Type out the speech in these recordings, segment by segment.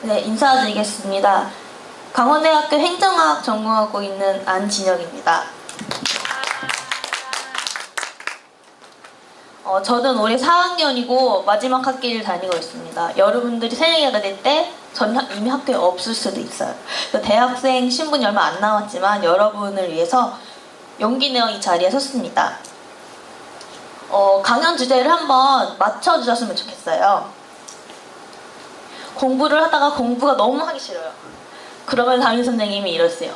네, 인사드리겠습니다. 강원대학교 행정학 전공하고 있는 안진혁입니다. 저는 올해 4학년이고 마지막 학기를 다니고 있습니다. 여러분들이 새내기가 될 때 전 이미 학교에 없을 수도 있어요. 대학생 신분이 얼마 안 남았지만 여러분을 위해서 용기 내어 이 자리에 섰습니다. 강연 주제를 한번 맞춰주셨으면 좋겠어요. 공부를 하다가 공부가 너무 하기 싫어요. 그러면 담임 선생님이 이러세요.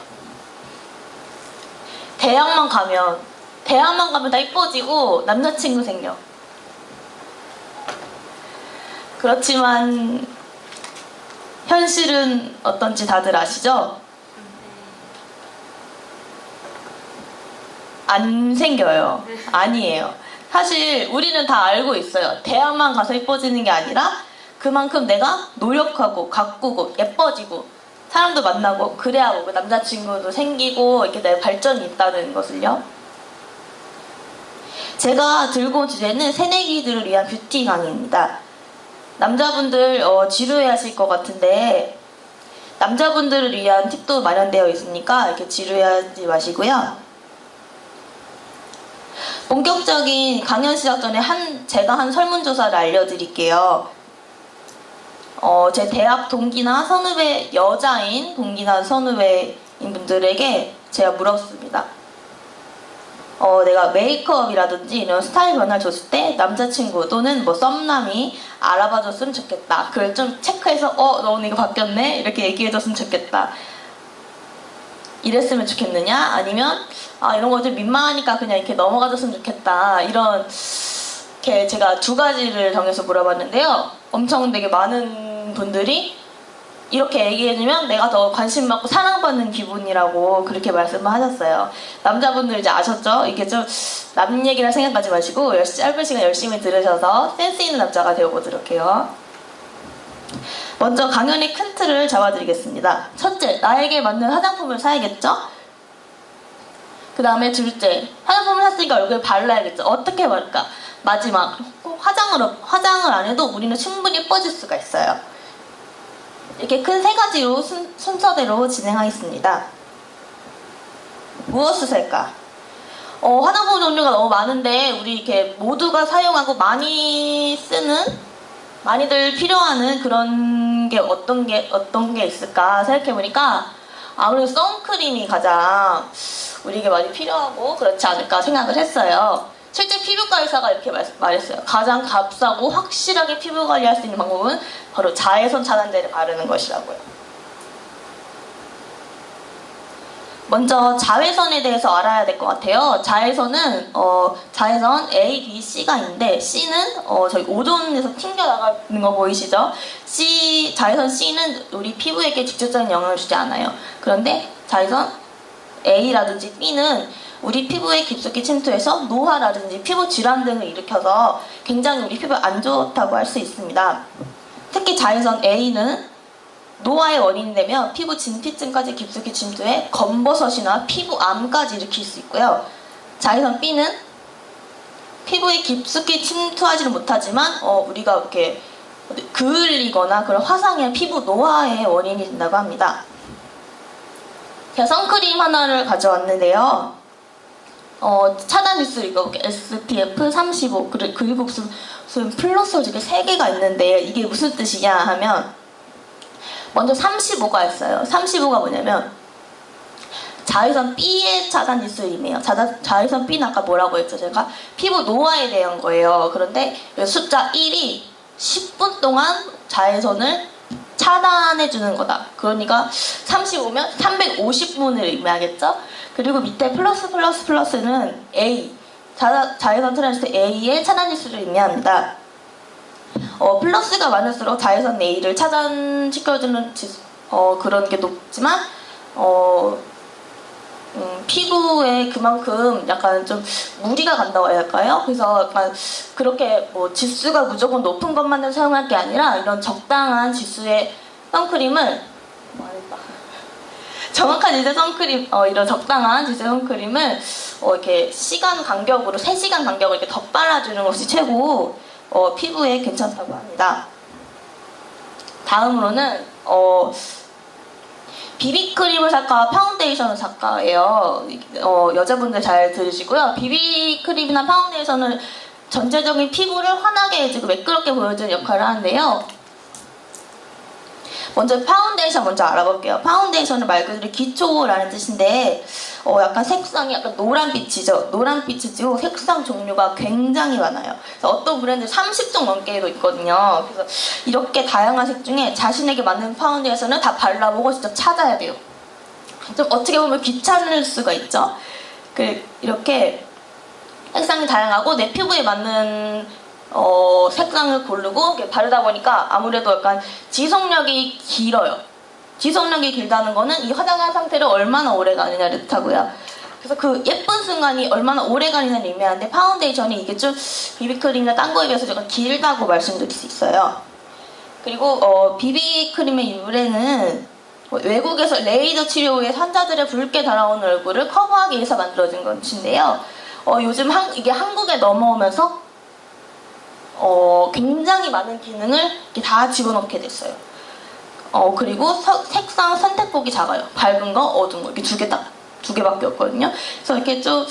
대학만 가면 다 이뻐지고 남자친구 생겨. 그렇지만 현실은 어떤지 다들 아시죠? 안 생겨요. 아니에요. 사실 우리는 다 알고 있어요. 대학만 가서 이뻐지는 게 아니라 그만큼 내가 노력하고 가꾸고 예뻐지고 사람도 만나고 그래야 뭐 남자친구도 생기고 이렇게 내 발전이 있다는 것을요. 제가 들고 온 주제는 새내기들을 위한 뷰티 강의입니다. 남자분들 지루해 하실 것 같은데 남자분들을 위한 팁도 마련되어 있으니까 이렇게 지루해하지 마시고요. 본격적인 강연 시작 전에 제가 한 설문조사를 알려드릴게요. 제 대학 동기나 선후배, 여자인 동기나 선후배인 분들에게 제가 물었습니다. 내가 메이크업이라든지 이런 스타일 변화를 줬을 때 남자친구 또는 뭐 썸남이 알아봐줬으면 좋겠다. 그걸 좀 체크해서 너 오늘 이거 바뀌었네? 이렇게 얘기해줬으면 좋겠다. 이랬으면 좋겠느냐? 아니면 이런 거 좀 민망하니까 그냥 이렇게 넘어가줬으면 좋겠다. 이렇게 제가 두 가지를 정해서 물어봤는데요. 엄청 되게 많은 분들이 이렇게 얘기해주면 내가 더 관심 받고 사랑받는 기분이라고 그렇게 말씀을 하셨어요. 남자분들 이제 아셨죠? 이게 좀 남 얘기를 생각하지 마시고 짧은 시간 열심히 들으셔서 센스 있는 남자가 되어보도록 해요. 먼저 강연의 큰 틀을 잡아드리겠습니다. 첫째, 나에게 맞는 화장품을 사야겠죠? 그 다음에 둘째, 화장품을 샀으니까 얼굴에 발라야겠죠? 어떻게 바를까? 마지막, 꼭 화장을 안 해도 우리는 충분히 예뻐질 수가 있어요. 이렇게 큰 세 가지로 순서대로 진행하겠습니다. 무엇을 살까? 화장품 종류가 너무 많은데 우리 이렇게 모두가 사용하고 많이 쓰는, 많이들 필요하는 그런 게 어떤 게 있을까 생각해보니까 아무래도 선크림이 가장 우리에게 많이 필요하고 그렇지 않을까 생각을 했어요. 실제 피부과 의사가 이렇게 말했어요. 가장 값싸고 확실하게 피부 관리할 수 있는 방법은 바로 자외선 차단제를 바르는 것이라고요. 먼저 자외선에 대해서 알아야 될 것 같아요. 자외선은 자외선 A, B, C가 있는데 C는 저희 오존에서 튕겨나가는 거 보이시죠? 자외선 C는 우리 피부에게 직접적인 영향을 주지 않아요. 그런데 자외선 A라든지 B는 우리 피부에 깊숙이 침투해서 노화라든지 피부 질환 등을 일으켜서 굉장히 우리 피부에 안 좋다고 할 수 있습니다. 특히 자외선 A는 노화의 원인이 되며 피부 진피층까지 깊숙이 침투해 검버섯이나 피부암까지 일으킬 수 있고요. 자외선 B는 피부에 깊숙이 침투하지는 못하지만 우리가 이렇게 그을리거나 그런 화상의 피부 노화의 원인이 된다고 합니다. 제가 선크림 하나를 가져왔는데요. 차단 지수 이거 SPF 35 그리고 무슨 플러스 이렇게 3개가 있는데 이게 무슨 뜻이냐 하면 먼저 35가 있어요. 35가 뭐냐면 자외선 B의 차단 지수임이에요. 자외선 B는 아까 뭐라고 했죠? 제가 피부 노화에 대한 거예요. 그런데 숫자 1이 10분 동안 자외선을 차단해주는 거다. 그러니까 35면 350분을 의미하겠죠? 그리고 밑에 플러스는 A, 자외선 차단 지수 A의 차단 지수를 의미합니다. 플러스가 많을수록 자외선 A를 차단시켜주는 그런 게 높지만 피부에 그만큼 약간 좀 무리가 간다고 해야 할까요? 그래서 약간 그렇게 뭐 지수가 무조건 높은 것만을 사용할 게 아니라 이런 적당한 지수의 선크림을 정확한 이제 선크림, 이런 적당한 지수의 선크림을 이렇게 시간 간격으로 3시간 간격을 이렇게 덧발라주는 것이 최고 피부에 괜찮다고 합니다. 다음으로는 비비크림을 살까 파운데이션을 살까예요. 여자분들 잘 들으시고요. 비비크림이나 파운데이션은 전체적인 피부를 환하게 해주고 매끄럽게 보여주는 역할을 하는데요. 먼저 파운데이션 먼저 알아볼게요. 파운데이션은 말 그대로 기초라는 뜻인데 약간 색상이 약간 노란빛이죠. 노란빛이고 색상 종류가 굉장히 많아요. 그래서 어떤 브랜드 30종 넘게도 있거든요. 그래서 이렇게 다양한 색 중에 자신에게 맞는 파운데이션을 다 발라보고 직접 찾아야 돼요. 좀 어떻게 보면 귀찮을 수가 있죠. 이렇게 색상이 다양하고 내 피부에 맞는 색상을 고르고 바르다 보니까 아무래도 약간 지속력이 길어요. 지속력이 길다는 거는 이 화장한 상태를 얼마나 오래 가느냐를 뜻하고요. 그래서 그 예쁜 순간이 얼마나 오래 가느냐를 의미하는데 파운데이션이 이게 좀 비비크림이나 딴 거에 비해서 조금 길다고 말씀드릴 수 있어요. 그리고 비비크림의 유래는 외국에서 레이저 치료 후에 환자들의 붉게 달아오는 얼굴을 커버하기 위해서 만들어진 것인데요. 요즘 이게 한국에 넘어오면서 굉장히 많은 기능을 이렇게 다 집어넣게 됐어요. 그리고 색상 선택폭이 작아요. 밝은 거, 어두운 거 이렇게 두 개밖에 없거든요. 그래서 이렇게 좀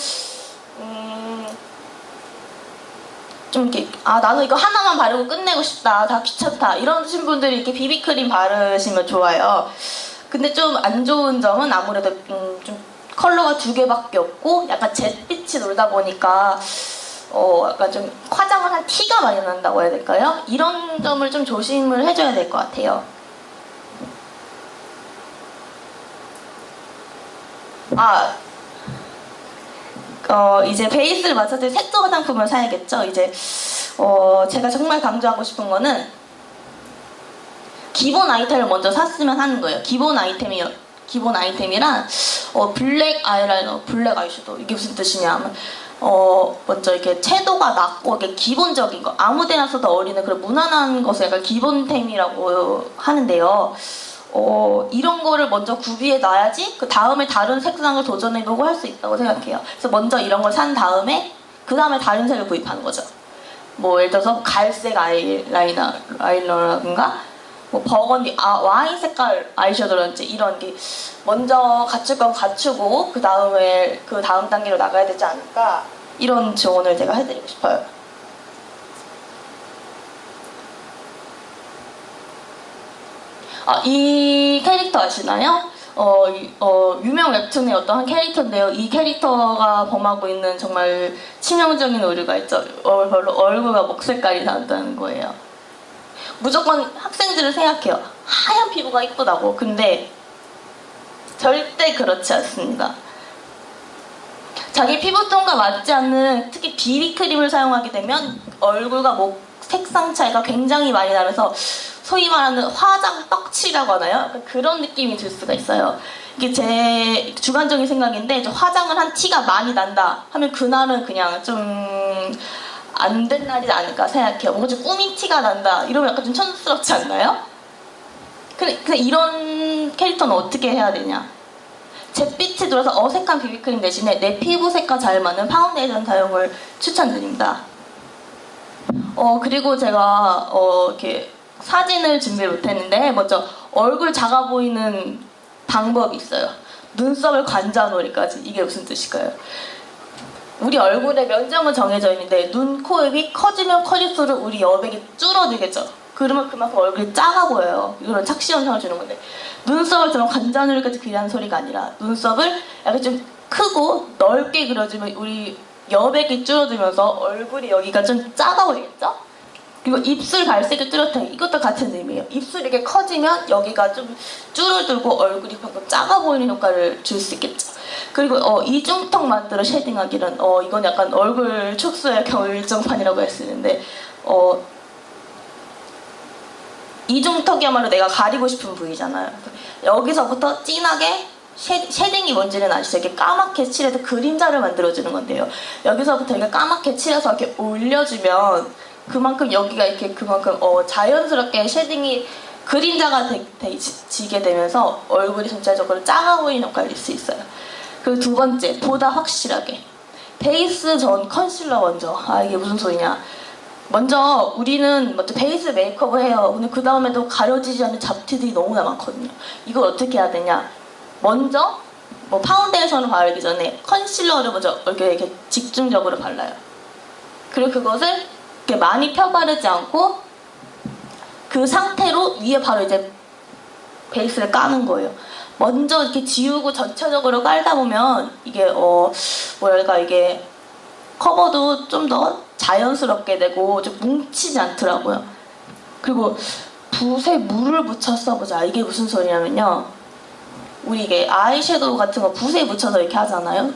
이렇게 나는 이거 하나만 바르고 끝내고 싶다, 다 귀찮다 이러신 분들이 이렇게 비비크림 바르시면 좋아요. 근데 좀 안 좋은 점은 아무래도 좀 컬러가 두 개밖에 없고 약간 잿빛이 돌다 보니까 약간 좀 화장을 한 티가 많이 난다고 해야 될까요? 이런 점을 좀 조심을 해줘야 될 것 같아요. 이제 베이스를 맞춰줄 색조 화장품을 사야겠죠. 이제 제가 정말 강조하고 싶은 거는 기본 아이템을 먼저 샀으면 하는 거예요. 기본 아이템이란 블랙 아이라이너, 블랙 아이섀도우 이게 무슨 뜻이냐면 먼저 이렇게 채도가 낮고 이게 기본적인 거 아무데나 써도 어울리는 그런 무난한 것을 약간 기본템이라고 하는데요. 이런 거를 먼저 구비해 놔야지 그 다음에 다른 색상을 도전해보고 할 수 있다고 생각해요. 그래서 먼저 이런 걸 산 다음에 그 다음에 다른 색을 구입하는 거죠. 뭐 예를 들어서 갈색 아이라이너라든가 뭐 버건디, 와인 색깔 아이섀도우라든지 이런 게 먼저 갖출 건 갖추고 그 다음에 그 다음 단계로 나가야 되지 않을까 이런 조언을 제가 해드리고 싶어요. 이 캐릭터 아시나요? 유명 웹툰의 어떤 한 캐릭터인데요. 이 캐릭터가 범하고 있는 정말 치명적인 오류가 있죠. 별로 얼굴과 목 색깔이 다르다는 거예요. 무조건 학생들을 생각해요. 하얀 피부가 이쁘다고. 근데 절대 그렇지 않습니다. 자기 피부톤과 맞지 않는 특히 비비크림을 사용하게 되면 얼굴과 목 색상 차이가 굉장히 많이 나면서 소위 말하는 화장 떡칠이라고 하나요? 약간 그런 느낌이 들 수가 있어요. 이게 제 주관적인 생각인데 화장을 한 티가 많이 난다 하면 그날은 그냥 좀 안 된 날이지 않을까 생각해요. 뭔가 좀 꾸민 티가 난다 이러면 약간 좀 촌스럽지 않나요? 근데 이런 캐릭터는 어떻게 해야 되냐? 잿빛이 돌아서 어색한 비비크림 대신에 내 피부색과 잘 맞는 파운데이션 사용을 추천드립니다. 그리고 제가 이렇게 사진을 준비 못했는데 먼저 얼굴 작아 보이는 방법이 있어요. 눈썹을 관자놀이까지. 이게 무슨 뜻일까요? 우리 얼굴에 면적은 정해져 있는데 눈, 코, 입이 커지면 커질수록 우리 여백이 줄어들겠죠. 그러면 그만큼 얼굴이 작아 보여요. 이런 착시 현상을 주는 건데 눈썹을 저런 관자놀이까지 그리라는 소리가 아니라 눈썹을 약간 좀 크고 넓게 그려주면 우리 여백이 줄어들면서 얼굴이 여기가 좀 작아 보이겠죠? 그리고 입술 발색을 뚜렷하게 이것도 같은 의미예요. 입술이 이렇게 커지면 여기가 좀 줄어들고 얼굴이 방금 작아 보이는 효과를 줄 수 있겠죠. 그리고 이중턱 만들어 쉐딩하기는 이건 약간 얼굴 촉수의 결정판이라고 할 수 있는데 이중턱이야말로 내가 가리고 싶은 부위잖아요. 여기서부터 진하게 쉐딩이 뭔지는 아시죠? 이렇게 까맣게 칠해서 그림자를 만들어주는 건데요. 여기서부터 이렇게 까맣게 칠해서 이렇게 올려주면 그만큼 여기가 이렇게 그만큼 자연스럽게 쉐딩이 그림자가 지게 되면서 얼굴이 전체적으로 작아 보이는 효과를 낼 수 있어요. 그리고 두 번째, 보다 확실하게 베이스 전 컨실러 먼저. 이게 무슨 소리냐? 먼저 우리는 먼저 베이스 메이크업을 해요. 근데 그 다음에도 가려지지 않는 잡티들이 너무나 많거든요. 이걸 어떻게 해야 되냐? 먼저 뭐 파운데이션을 바르기 전에 컨실러를 먼저 이렇게 집중적으로 발라요. 그리고 그것을 이렇게 많이 펴바르지 않고 그 상태로 위에 바로 이제 베이스를 까는 거예요. 먼저 이렇게 지우고 전체적으로 깔다 보면 이게 뭐랄까 이게 커버도 좀 더 자연스럽게 되고 좀 뭉치지 않더라고요. 그리고 붓에 물을 묻혀 써보자. 이게 무슨 소리냐면요. 우리 이게 아이섀도우 같은 거 붓에 묻혀서 이렇게 하잖아요.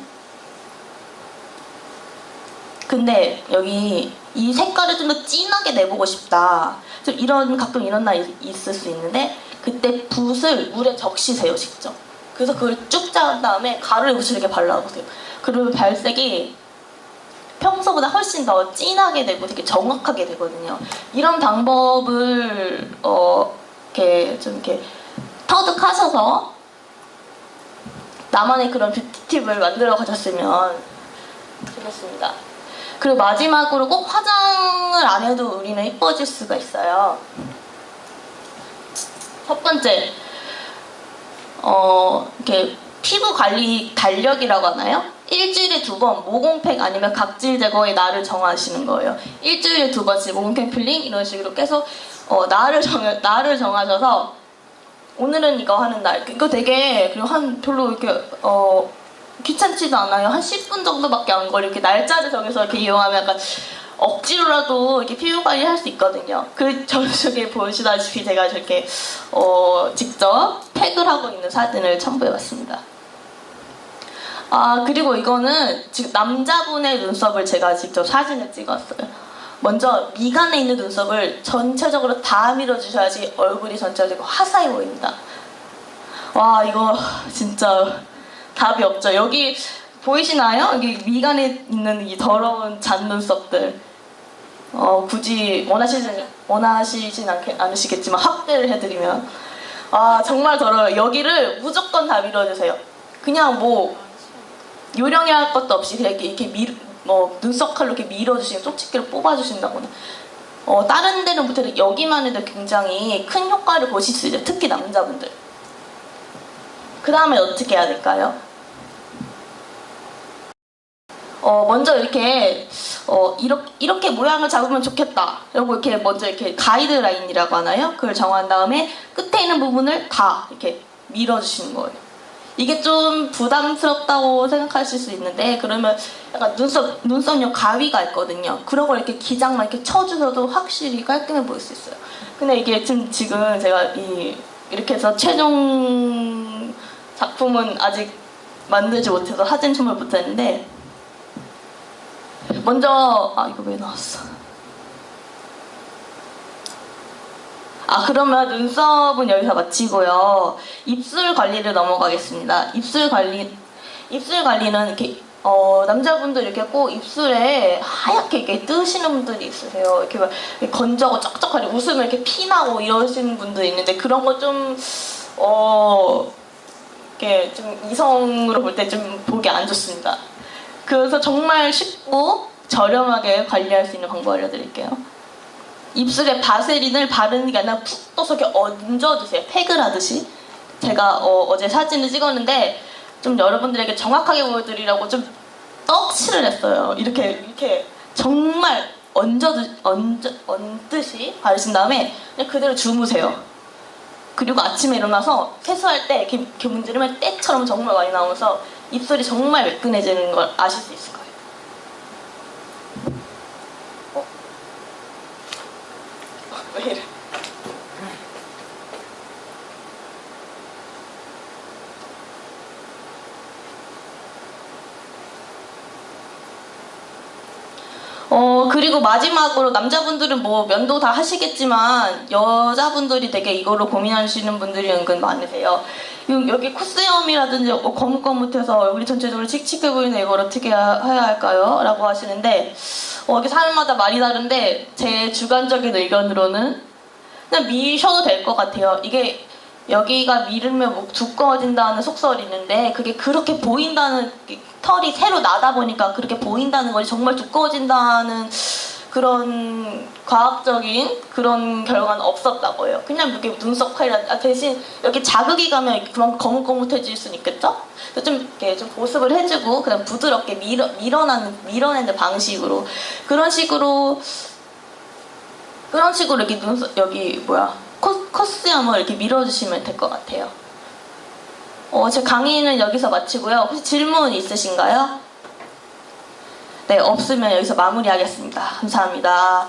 근데 여기 이 색깔을 좀 더 진하게 내보고 싶다. 좀 가끔 이런 날 있을 수 있는데 그때 붓을 물에 적시세요, 직접. 그래서 그걸 쭉 짜은 다음에 가루에 묻혀 이렇게 발라보세요. 그러면 발색이 평소보다 훨씬 더 진하게 되고 되게 정확하게 되거든요. 이런 방법을 이렇게 좀 이렇게 터득하셔서 나만의 그런 뷰티 팁을 만들어 가셨으면 좋겠습니다. 그리고 마지막으로 꼭 화장을 안 해도 우리는 예뻐질 수가 있어요. 첫 번째, 이렇게 피부 관리 달력이라고 하나요? 일주일에 2번 모공팩 아니면 각질 제거의 날을 정하시는 거예요. 일주일에 2번씩 모공팩 필링 이런 식으로 계속 날을 정하셔서 오늘은 이거 하는 날. 이거 되게 그리고 별로 이렇게 귀찮지도 않아요. 한 10분 정도밖에 안 걸려. 이렇게 날짜를 정해서 이렇게 이용하면 약간 억지로라도 이렇게 피부 관리를 할 수 있거든요. 저쪽에 보시다시피 제가 저렇게 직접 팩을 하고 있는 사진을 첨부해봤습니다. 그리고 이거는 지금 남자분의 눈썹을 제가 직접 사진을 찍었어요. 먼저 미간에 있는 눈썹을 전체적으로 다 밀어주셔야지 얼굴이 전체적으로 화사해 보입니다. 와, 이거 진짜 답이 없죠. 여기 보이시나요? 여기 미간에 있는 이 더러운 잔눈썹들. 굳이 원하시진 않으시겠지만 확대를 해드리면 정말 더러워요. 여기를 무조건 다 밀어주세요. 그냥 뭐 요령이 할 것도 없이 그냥 이렇게 눈썹 칼로 이렇게 밀어주시면 쪽집게로 뽑아주신다거나 다른 데는 못해도 여기만 해도 굉장히 큰 효과를 보실 수 있어요. 특히 남자분들. 그 다음에 어떻게 해야 될까요? 먼저 이렇게 이렇게 모양을 잡으면 좋겠다. 그리고 이렇게 먼저 이렇게 가이드라인이라고 하나요? 그걸 정한 다음에 끝에 있는 부분을 다 이렇게 밀어주시는 거예요. 이게 좀 부담스럽다고 생각하실 수 있는데 그러면 약간 눈썹용 가위가 있거든요. 그런 걸 이렇게 기장만 이렇게 쳐주셔도 확실히 깔끔해 보일 수 있어요. 근데 이게 지금 제가 이렇게 해서 최종 작품은 아직 만들지 못해서 사진 첨부를 못했는데 먼저 이거 왜 나왔어? 그러면 눈썹은 여기서 마치고요. 입술 관리를 넘어가겠습니다. 입술 관리는 이렇게 남자분들 이렇게 꼭 입술에 하얗게 이렇게 뜨시는 분들이 있으세요. 이렇게 막 건조하고 쩍쩍하게 웃으면 이렇게 피나고 이러시는 분들이 있는데 그런 거 좀 이렇게 좀 이성으로 볼 때 좀 보기 안 좋습니다. 그래서 정말 쉽고 저렴하게 관리할 수 있는 방법 알려드릴게요. 입술에 바세린을 바르는 게 아니라 푹 떠서 이렇게 얹어주세요. 팩을 하듯이. 제가 어제 사진을 찍었는데 좀 여러분들에게 정확하게 보여드리려고 좀 떡칠을 했어요. 이렇게 정말 얹듯이 바르신 다음에 그냥 그대로 주무세요. 그리고 아침에 일어나서 세수할 때 이렇게 문지르면 때처럼 정말 많이 나오면서 입술이 정말 매끈해지는 걸 아실 수 있을 거예요. 왜 이래? 그리고 마지막으로 남자분들은 뭐 면도 다 하시겠지만 여자분들이 되게 이걸로 고민하시는 분들이 은근 많으세요. 여기 콧수염이라든지 거뭇거뭇해서 얼굴이 전체적으로 칙칙해 보이는 이걸 어떻게 해야 할까요? 라고 하시는데 이게 사람마다 말이 다른데 제 주관적인 의견으로는 그냥 미셔도 될 것 같아요. 이게 여기가 미르면 두꺼워진다는 속설이 있는데 그게 그렇게 보인다는 털이 새로 나다 보니까 그렇게 보인다는 것이 정말 두꺼워진다는 그런 과학적인 그런 결과는 없었다고 해요. 그냥 이렇게 눈썹 하이라이트 대신 이렇게 자극이 가면 그만 거뭇거뭇해질 수는 있겠죠? 그래서 좀 이렇게 좀 보습을 해주고 그냥 부드럽게 밀어내는 방식으로 그런 식으로 이렇게 눈썹 여기 콧수염을 이렇게 밀어주시면 될 것 같아요. 제 강의는 여기서 마치고요. 혹시 질문 있으신가요? 네, 없으면 여기서 마무리하겠습니다. 감사합니다.